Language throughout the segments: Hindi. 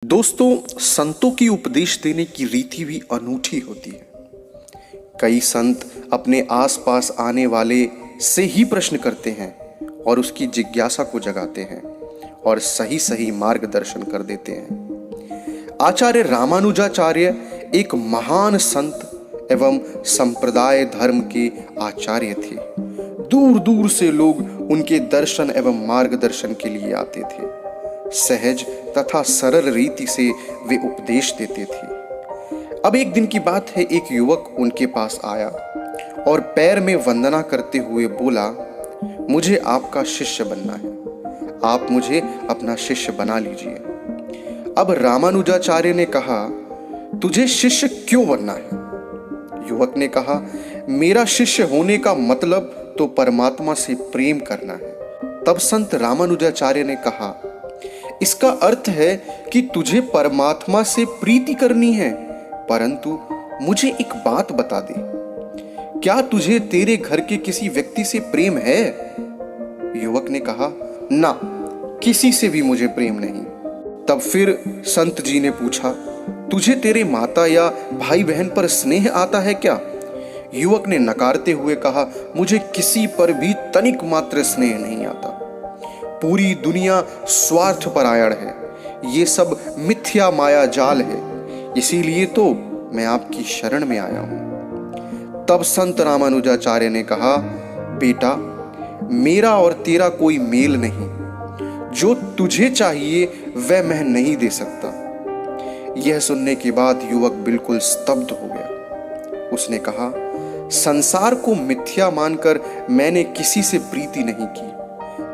दोस्तों, संतों की उपदेश देने की रीति भी अनूठी होती है। कई संत अपने आसपास आने वाले से ही प्रश्न करते हैं और उसकी जिज्ञासा को जगाते हैं और सही सही मार्गदर्शन कर देते हैं। आचार्य रामानुजाचार्य एक महान संत एवं संप्रदाय धर्म के आचार्य थे। दूर दूर से लोग उनके दर्शन एवं मार्गदर्शन के लिए आते थे। सहज तथा सरल रीति से वे उपदेश देते थे। अब एक दिन की बात है, एक युवक उनके पास आया और पैर में वंदना करते हुए बोला, मुझे आपका शिष्य बनना है, आप मुझे अपना शिष्य बना लीजिए। अब रामानुजाचार्य ने कहा, तुझे शिष्य क्यों बनना है? युवक ने कहा, मेरा शिष्य होने का मतलब तो परमात्मा से प्रेम करना है। तब संत रामानुजाचार्य ने कहा, इसका अर्थ है कि तुझे परमात्मा से प्रीति करनी है, परंतु मुझे एक बात बता दे, क्या तुझे तेरे घर के किसी व्यक्ति से प्रेम है? युवक ने कहा, ना, किसी से भी मुझे प्रेम नहीं। तब फिर संत जी ने पूछा, तुझे तेरे माता या भाई बहन पर स्नेह आता है क्या? युवक ने नकारते हुए कहा, मुझे किसी पर भी तनिक मात्र स्नेह नहीं आता। पूरी दुनिया स्वार्थपरायण है, ये सब मिथ्या माया जाल है, इसीलिए तो मैं आपकी शरण में आया हूं। तब संत रामानुजाचार्य ने कहा, बेटा, मेरा और तेरा कोई मेल नहीं, जो तुझे चाहिए वह मैं नहीं दे सकता। यह सुनने के बाद युवक बिल्कुल स्तब्ध हो गया। उसने कहा, संसार को मिथ्या मानकर मैंने किसी से प्रीति नहीं की,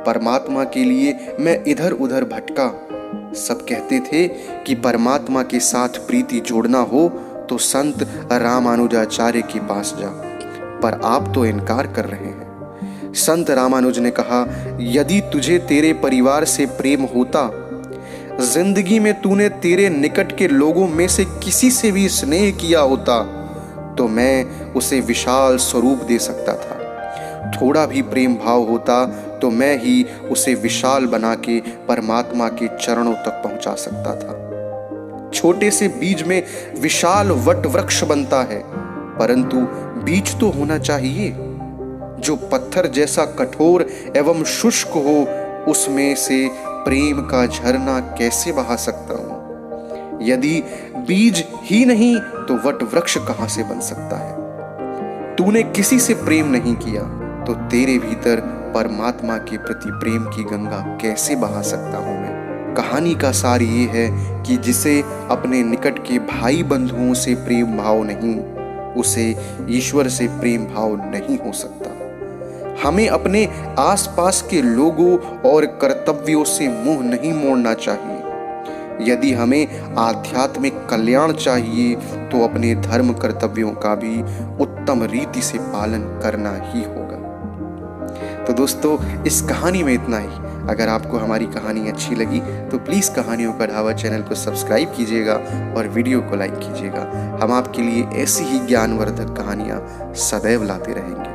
परमात्मा के लिए मैं इधर उधर भटका। सब कहते थे कि परमात्मा के साथ प्रीति जोड़ना हो तो संत रामानुजाचार्य के पास जा, पर आप तो इनकार कर रहे हैं। संत रामानुज ने कहा, यदि तुझे तेरे परिवार से प्रेम होता, जिंदगी में तूने तेरे निकट के लोगों में से किसी से भी स्नेह किया होता, तो मैं उसे विशाल स्वरूप दे सकता था। थोड़ा भी प्रेम भाव होता तो मैं ही उसे विशाल बना के परमात्मा के चरणों तक पहुंचा सकता था। छोटे से बीज में विशाल वट वृक्ष बनता है, परंतु बीज तो होना चाहिए। जो पत्थर जैसा कठोर एवं शुष्क हो, उसमें से प्रेम का झरना कैसे बहा सकता हूं? यदि बीज ही नहीं तो वट वृक्ष कहां से बन सकता है? तूने किसी से प्रेम नहीं किया तो तेरे भीतर परमात्मा के प्रति प्रेम की गंगा कैसे बहा सकता हूं मैं? कहानी का सार ये है कि जिसे अपने निकट के भाई बंधुओं से प्रेम भाव नहीं, उसे ईश्वर से प्रेम भाव नहीं हो सकता। हमें अपने आसपास के लोगों और कर्तव्यों से मुंह नहीं मोड़ना चाहिए। यदि हमें आध्यात्मिक कल्याण चाहिए तो अपने धर्म कर्तव्यों का भी उत्तम रीति से पालन करना ही होगा। तो दोस्तों, इस कहानी में इतना ही। अगर आपको हमारी कहानी अच्छी लगी तो प्लीज़ कहानियों का ढाबा चैनल को सब्सक्राइब कीजिएगा और वीडियो को लाइक कीजिएगा। हम आपके लिए ऐसी ही ज्ञानवर्धक कहानियाँ सदैव लाते रहेंगे।